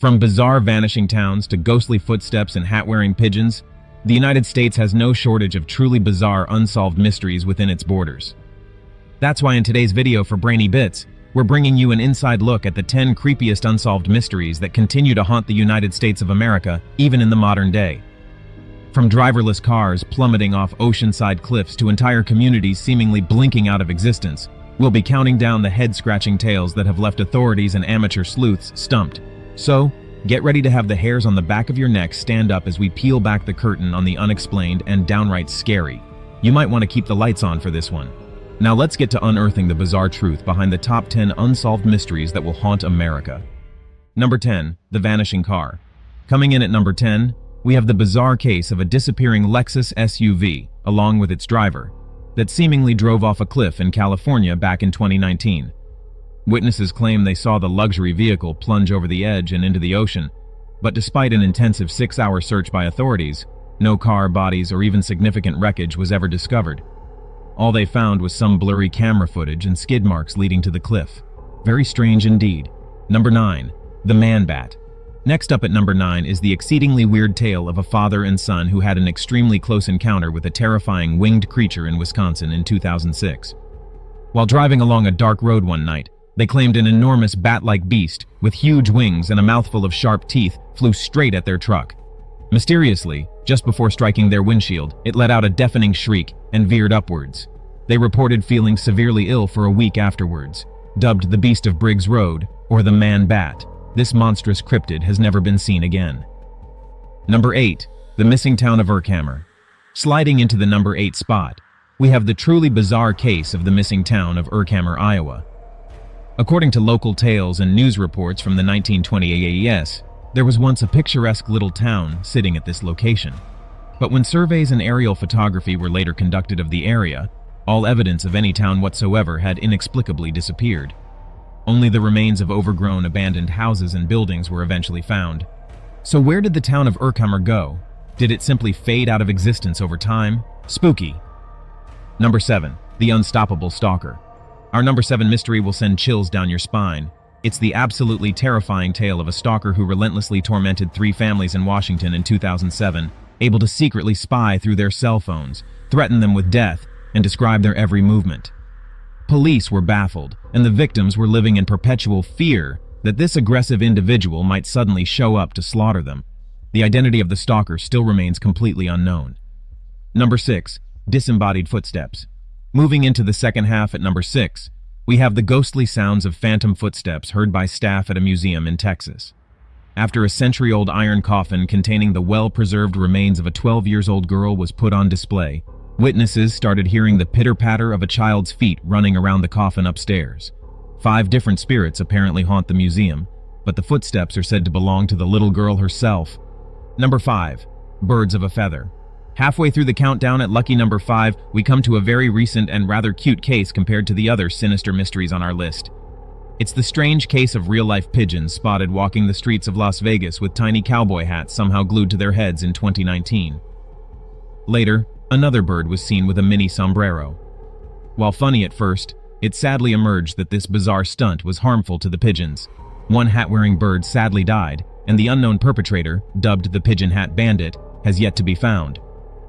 From bizarre vanishing towns to ghostly footsteps and hat-wearing pigeons, the United States has no shortage of truly bizarre unsolved mysteries within its borders. That's why in today's video for Brainy Bits, we're bringing you an inside look at the 10 creepiest unsolved mysteries that continue to haunt the United States of America, even in the modern day. From driverless cars plummeting off oceanside cliffs to entire communities seemingly blinking out of existence, we'll be counting down the head-scratching tales that have left authorities and amateur sleuths stumped. So, get ready to have the hairs on the back of your neck stand up as we peel back the curtain on the unexplained and downright scary. You might want to keep the lights on for this one. Now let's get to unearthing the bizarre truth behind the top 10 unsolved mysteries that will haunt America. Number 10. The vanishing car. Coming in at number 10, we have the bizarre case of a disappearing Lexus SUV, along with its driver, that seemingly drove off a cliff in California back in 2019. Witnesses claim they saw the luxury vehicle plunge over the edge and into the ocean, but despite an intensive 6-hour search by authorities, no car, bodies, or even significant wreckage was ever discovered. All they found was some blurry camera footage and skid marks leading to the cliff. Very strange indeed. Number 9. The Man-Bat. Next up at number 9 is the exceedingly weird tale of a father and son who had an extremely close encounter with a terrifying winged creature in Wisconsin in 2006. While driving along a dark road one night, they claimed an enormous bat-like beast with huge wings and a mouthful of sharp teeth flew straight at their truck. Mysteriously, just before striking their windshield, it let out a deafening shriek and veered upwards. They reported feeling severely ill for a week afterwards. Dubbed the Beast of Briggs Road, or the Man-Bat, this monstrous cryptid has never been seen again. Number 8. The missing town of Urkhammer. Sliding into the number 8 spot, we have the truly bizarre case of the missing town of Urkhammer, Iowa. According to local tales and news reports from the 1920 AES, there was once a picturesque little town sitting at this location. But when surveys and aerial photography were later conducted of the area, all evidence of any town whatsoever had inexplicably disappeared. Only the remains of overgrown abandoned houses and buildings were eventually found. So where did the town of Urkhammer go? Did it simply fade out of existence over time? Spooky. Number 7. The Unstoppable Stalker. Our number 7 mystery will send chills down your spine. It's the absolutely terrifying tale of a stalker who relentlessly tormented 3 families in Washington in 2007, able to secretly spy through their cell phones, threaten them with death, and describe their every movement. Police were baffled, and the victims were living in perpetual fear that this aggressive individual might suddenly show up to slaughter them. The identity of the stalker still remains completely unknown. Number 6. Disembodied footsteps. Moving into the second half at number 6, we have the ghostly sounds of phantom footsteps heard by staff at a museum in Texas. After a century-old iron coffin containing the well-preserved remains of a 12-year-old girl was put on display, witnesses started hearing the pitter-patter of a child's feet running around the coffin upstairs. 5 different spirits apparently haunt the museum, but the footsteps are said to belong to the little girl herself. Number 5. Birds of a Feather. Halfway through the countdown at lucky number 5, we come to a very recent and rather cute case compared to the other sinister mysteries on our list. It's the strange case of real-life pigeons spotted walking the streets of Las Vegas with tiny cowboy hats somehow glued to their heads in 2019. Later, another bird was seen with a mini sombrero. While funny at first, it sadly emerged that this bizarre stunt was harmful to the pigeons. One hat-wearing bird sadly died, and the unknown perpetrator, dubbed the Pigeon Hat Bandit, has yet to be found.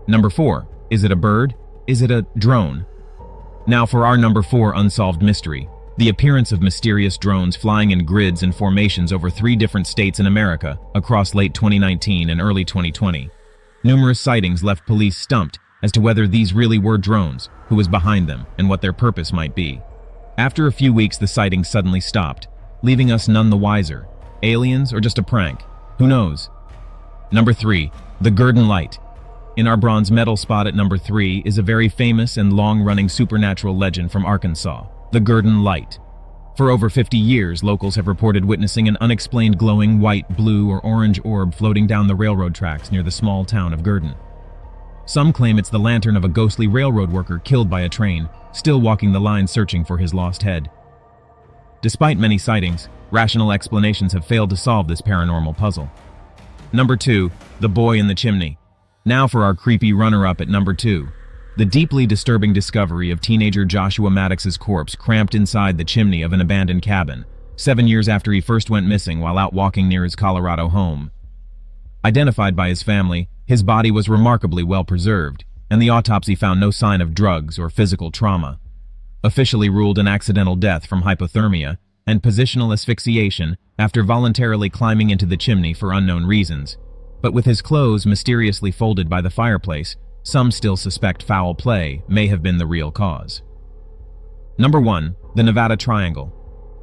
Number 4. Is it a bird? Is it a drone? Now for our number 4 unsolved mystery. The appearance of mysterious drones flying in grids and formations over 3 different states in America across late 2019 and early 2020. Numerous sightings left police stumped as to whether these really were drones, who was behind them, and what their purpose might be. After a few weeks, the sightings suddenly stopped, leaving us none the wiser. Aliens or just a prank? Who knows? Number 3. The Gurdon Light. In our bronze medal spot at number 3 is a very famous and long-running supernatural legend from Arkansas, the Gurdon Light. For over 50 years, locals have reported witnessing an unexplained glowing white, blue, or orange orb floating down the railroad tracks near the small town of Gurdon. Some claim it's the lantern of a ghostly railroad worker killed by a train, still walking the line searching for his lost head. Despite many sightings, rational explanations have failed to solve this paranormal puzzle. Number 2. The Boy in the Chimney. Now for our creepy runner-up at number 2. The deeply disturbing discovery of teenager Joshua Maddox's corpse cramped inside the chimney of an abandoned cabin, 7 years after he first went missing while out walking near his Colorado home. Identified by his family, his body was remarkably well preserved, and the autopsy found no sign of drugs or physical trauma. Officially ruled an accidental death from hypothermia and positional asphyxiation after voluntarily climbing into the chimney for unknown reasons. But with his clothes mysteriously folded by the fireplace, some still suspect foul play may have been the real cause. Number 1. The Nevada Triangle.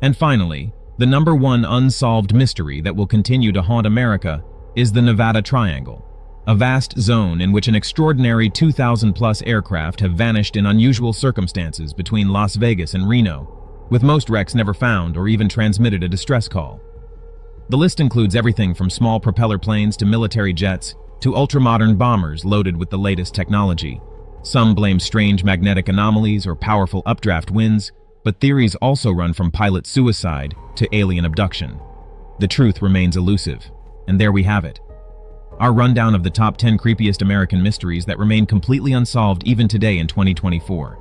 And finally, the number 1 unsolved mystery that will continue to haunt America is the Nevada Triangle, a vast zone in which an extraordinary 2,000-plus aircraft have vanished in unusual circumstances between Las Vegas and Reno, with most wrecks never found or even transmitted a distress call. The list includes everything from small propeller planes to military jets to ultra-modern bombers loaded with the latest technology. Some blame strange magnetic anomalies or powerful updraft winds, but theories also run from pilot suicide to alien abduction. The truth remains elusive, and there we have it. Our rundown of the top 10 creepiest American mysteries that remain completely unsolved even today in 2024.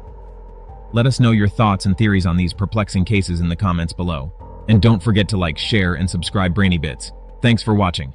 Let us know your thoughts and theories on these perplexing cases in the comments below. And don't forget to like, share, and subscribe Brainy Bits. Thanks for watching.